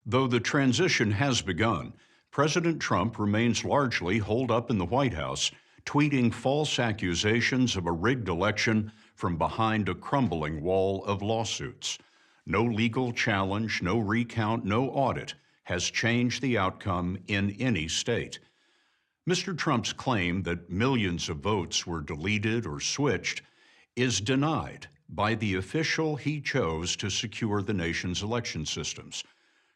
Though the transition has begun, President Trump remains largely holed up in the White House, tweeting false accusations of a rigged election from behind a crumbling wall of lawsuits. No legal challenge, no recount, no audit has changed the outcome in any state. Mr. Trump's claim that millions of votes were deleted or switched is denied by the official he chose to secure the nation's election systems.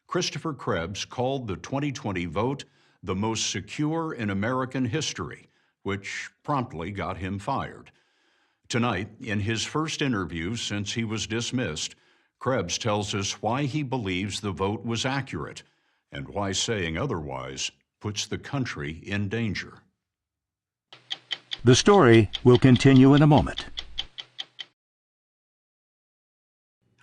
Christopher Krebs called the 2020 vote the most secure in American history, which promptly got him fired. Tonight, in his first interview since he was dismissed, Krebs tells us why he believes the vote was accurate and why saying otherwise puts the country in danger. The story will continue in a moment.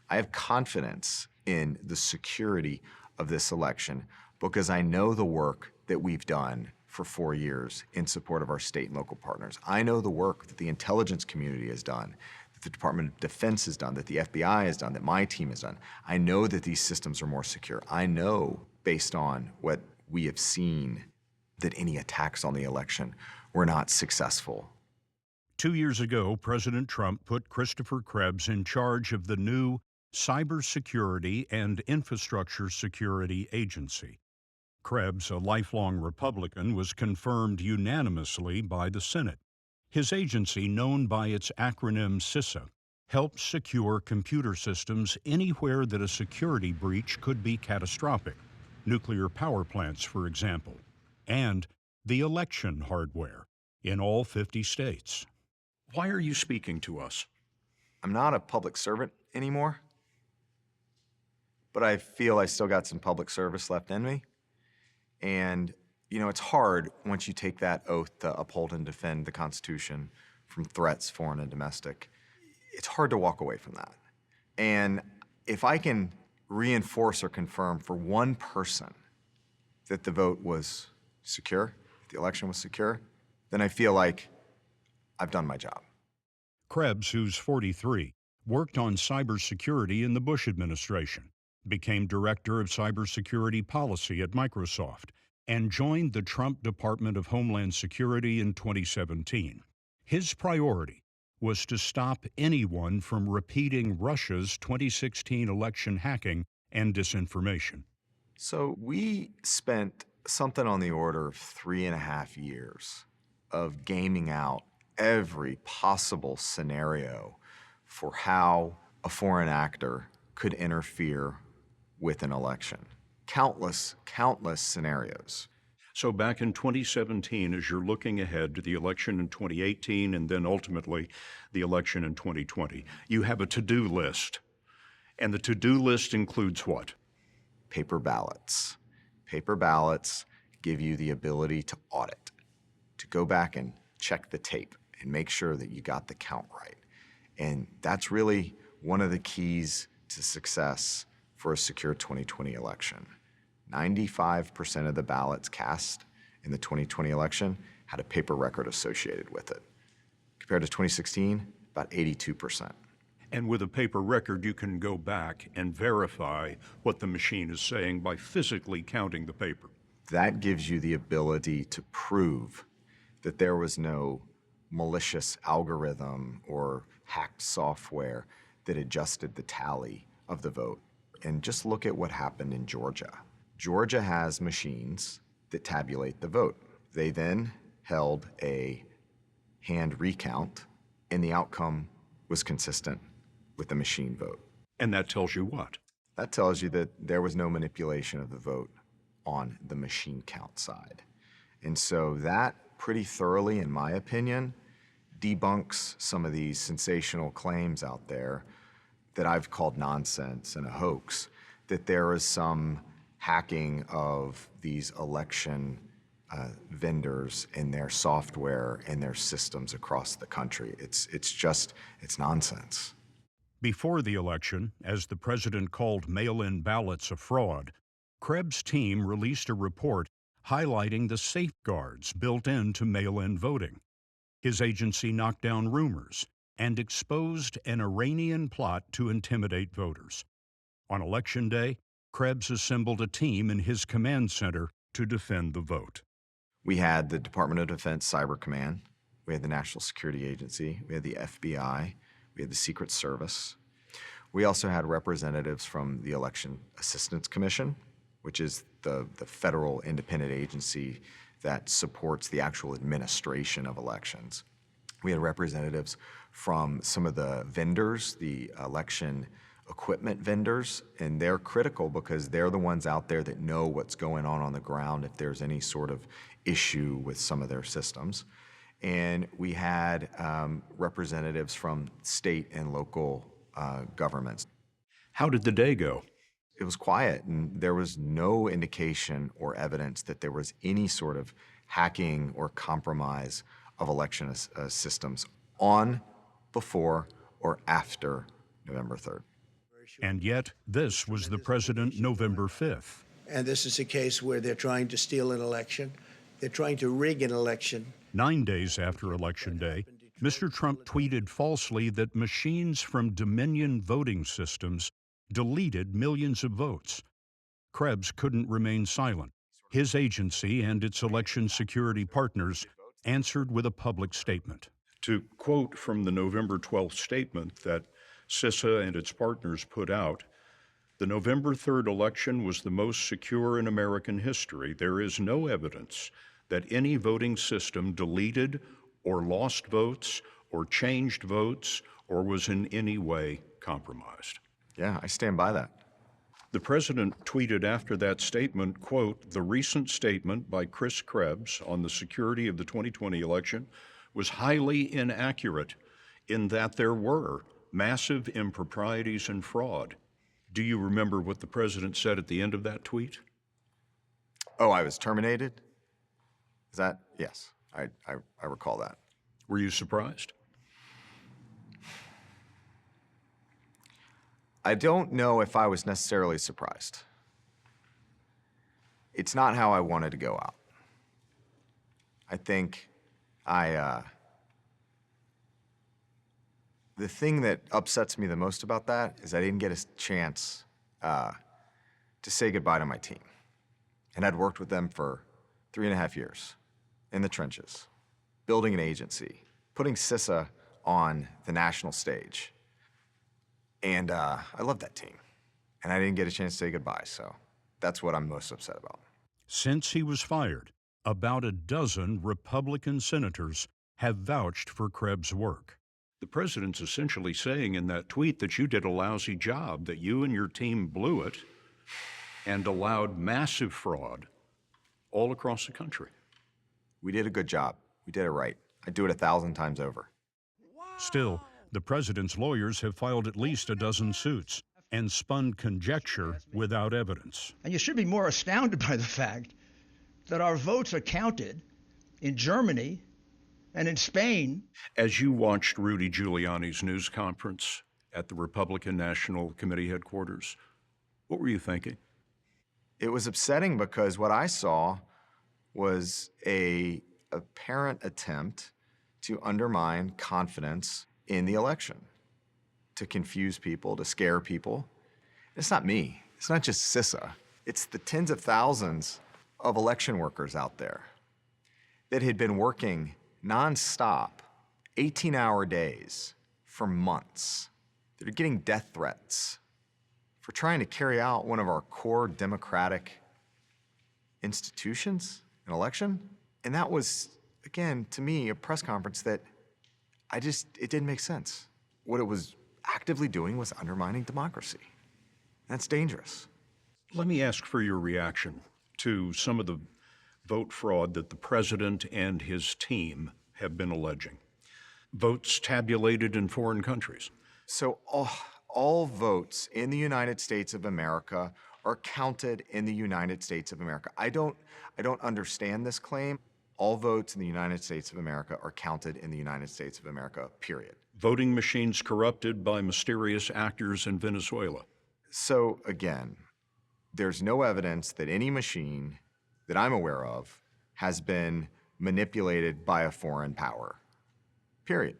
I have confidence in the security of this election because I know the work that we've done for 4 years in support of our state and local partners. I know the work that the intelligence community has done, that the Department of Defense has done, that the FBI has done, that my team has done. I know that these systems are more secure. I know, based on what we have seen, that any attacks on the election were not successful. 2 years ago, President Trump put Christopher Krebs in charge of the new Cybersecurity and Infrastructure Security Agency. Krebs, a lifelong Republican, was confirmed unanimously by the Senate. His agency, known by its acronym CISA, helps secure computer systems anywhere that a security breach could be catastrophic, nuclear power plants, for example, and the election hardware in all 50 states. Why are you speaking to us? I'm not a public servant anymore, but I feel I still got some public service left in me. And, it's hard once you take that oath to uphold and defend the Constitution from threats, foreign and domestic. It's hard to walk away from that. And if I can reinforce or confirm for one person that the vote was secure, the election was secure, then I feel like I've done my job. Krebs, who's 43, worked on cybersecurity in the Bush administration, became director of cybersecurity policy at Microsoft, and joined the Trump Department of Homeland Security in 2017. His priority was to stop anyone from repeating Russia's 2016 election hacking and disinformation. So we spent something on the order of 3.5 years of gaming out every possible scenario for how a foreign actor could interfere with an election. Countless scenarios. So back in 2017, as you're looking ahead to the election in 2018 and then ultimately the election in 2020, you have a to-do list. And the to-do list includes what? Paper ballots. Paper ballots give you the ability to audit, to go back and check the tape and make sure that you got the count right. And that's really one of the keys to success for a secure 2020 election. 95% of the ballots cast in the 2020 election had a paper record associated with it. Compared to 2016, about 82%. And with a paper record, you can go back and verify what the machine is saying by physically counting the paper. That gives you the ability to prove that there was no malicious algorithm or hacked software that adjusted the tally of the vote. And just look at what happened in Georgia. Georgia has machines that tabulate the vote. They then held a hand recount, and the outcome was consistent with the machine vote. And that tells you what? That tells you that there was no manipulation of the vote on the machine count side. And so that pretty thoroughly, in my opinion, debunks some of these sensational claims out there that I've called nonsense and a hoax, that there is some hacking of these election vendors and their software and their systems across the country. It's nonsense. Before the election, as the president called mail-in ballots a fraud, Krebs' team released a report highlighting the safeguards built into mail-in voting. His agency knocked down rumors and exposed an Iranian plot to intimidate voters. On Election Day, Krebs assembled a team in his command center to defend the vote. We had the Department of Defense Cyber Command, we had the National Security Agency, we had the FBI, we had the Secret Service. We also had representatives from the Election Assistance Commission, which is the federal independent agency that supports the actual administration of elections. We had representatives from some of the vendors, the election equipment vendors, and they're critical because they're the ones out there that know what's going on the ground if there's any sort of issue with some of their systems. And we had representatives from state and local governments. How did the day go? It was quiet, and there was no indication or evidence that there was any sort of hacking or compromise of election systems on, before, or after November 3rd. And yet, this was the president November 5th. And this is a case where they're trying to steal an election. They're trying to rig an election. 9 days after Election Day, Mr. Trump tweeted falsely that machines from Dominion voting systems deleted millions of votes. Krebs couldn't remain silent. His agency and its election security partners answered with a public statement. To quote from the November 12th statement that CISA and its partners put out, "The November 3rd election was the most secure in American history. There is no evidence that any voting system deleted or lost votes or changed votes or was in any way compromised." Yeah, I stand by that. The president tweeted after that statement, quote, "The recent statement by Chris Krebs on the security of the 2020 election was highly inaccurate in that there were massive improprieties and fraud." Do you remember what the president said at the end of that tweet? Oh, I was terminated? Is that? Yes, I recall that. Were you surprised? I don't know if I was necessarily surprised. It's not how I wanted to go out. I think the thing that upsets me the most about that is I didn't get a chance to say goodbye to my team. And I'd worked with them for 3.5 years in the trenches, building an agency, putting CISA on the national stage. And I love that team. And I didn't get a chance to say goodbye, so that's what I'm most upset about. Since he was fired, about a dozen Republican senators have vouched for Krebs' work. The president's essentially saying in that tweet that you did a lousy job, that you and your team blew it and allowed massive fraud all across the country. We did a good job. We did it right. I'd do it 1,000 times over. Still, the president's lawyers have filed at least a dozen suits and spun conjecture without evidence. And you should be more astounded by the fact that our votes are counted in Germany and in Spain. As you watched Rudy Giuliani's news conference at the Republican National Committee headquarters, what were you thinking? It was upsetting because what I saw was an apparent attempt to undermine confidence in the election, to confuse people, to scare people. It's not me. It's not just CISA. It's the tens of thousands of election workers out there that had been working nonstop, 18-hour days for months. They're getting death threats for trying to carry out one of our core democratic institutions, an election. And that was, again, to me, a press conference that it didn't make sense. What it was actively doing was undermining democracy. That's dangerous. Let me ask for your reaction to some of the vote fraud that the president and his team have been alleging. Votes tabulated in foreign countries. So all votes in the United States of America are counted in the United States of America. I don't understand this claim. All votes in the United States of America are counted in the United States of America, period. Voting machines corrupted by mysterious actors in Venezuela. So again, there's no evidence that any machine that I'm aware of has been manipulated by a foreign power, period.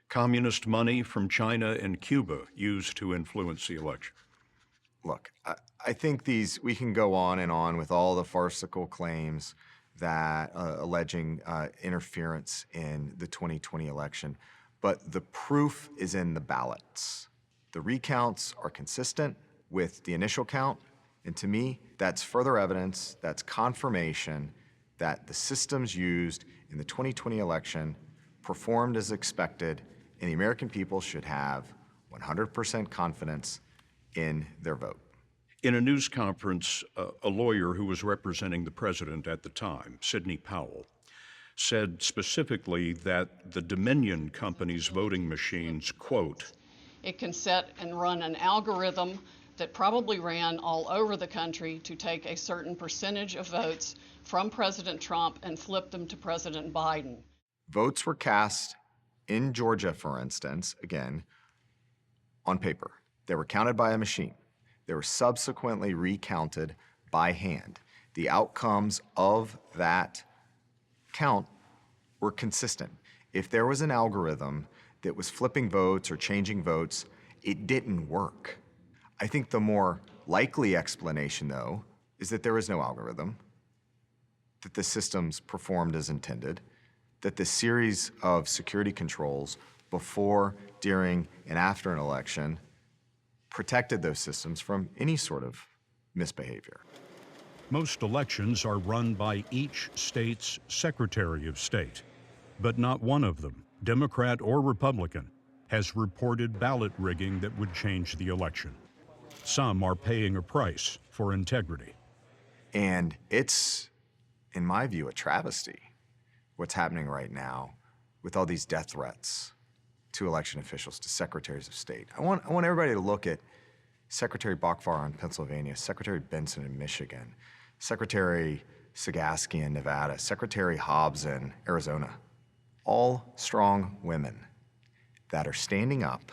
Communist money from China and Cuba used to influence the election. Look, I think we can go on and on with all the farcical claims that alleging interference in the 2020 election, but the proof is in the ballots. The recounts are consistent with the initial count, and to me, that's further evidence, that's confirmation that the systems used in the 2020 election performed as expected, and the American people should have 100% confidence in their vote. In a news conference, a lawyer who was representing the president at the time, Sidney Powell, said specifically that the Dominion Company's voting machines, quote, "It can set and run an algorithm that probably ran all over the country to take a certain percentage of votes from President Trump and flip them to President Biden." Votes were cast in Georgia, for instance, again, on paper. They were counted by a machine. They were subsequently recounted by hand. The outcomes of that count were consistent. If there was an algorithm that was flipping votes or changing votes, it didn't work. I think the more likely explanation, though, is that there was no algorithm, that the systems performed as intended, that the series of security controls before, during, and after an election protected those systems from any sort of misbehavior. most elections are run by each state's Secretary of State, but not one of them, Democrat or Republican, has reported ballot rigging that would change the election. Some are paying a price for integrity. And it's, in my view, a travesty what's happening right now with all these death threats to election officials, to secretaries of state. I want everybody to look at Secretary Bokvar in Pennsylvania, Secretary Benson in Michigan, Secretary Sagaski in Nevada, Secretary Hobbs in Arizona. All strong women that are standing up,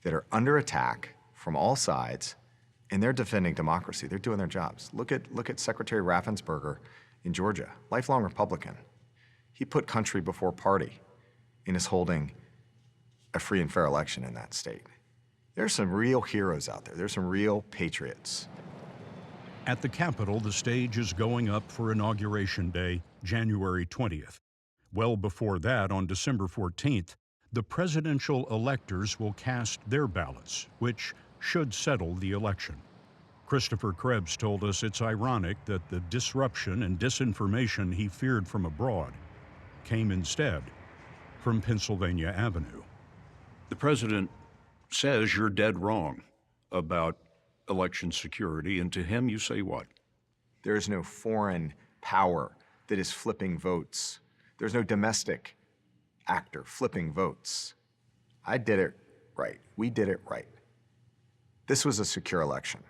that are under attack from all sides, and they're defending democracy. They're doing their jobs. Look at Secretary Raffensperger in Georgia, lifelong Republican. He put country before party and is holding a free and fair election in that state. There's some real heroes out there. There's some real patriots. At the Capitol, the stage is going up for Inauguration Day, January 20th. Well before that, on December 14th, the presidential electors will cast their ballots, which should settle the election. Christopher Krebs told us it's ironic that the disruption and disinformation he feared from abroad came instead from Pennsylvania Avenue. The president says you're dead wrong about election security, and to him you say what? There is no foreign power that is flipping votes. There's no domestic actor flipping votes. I did it right. We did it right. This was a secure election.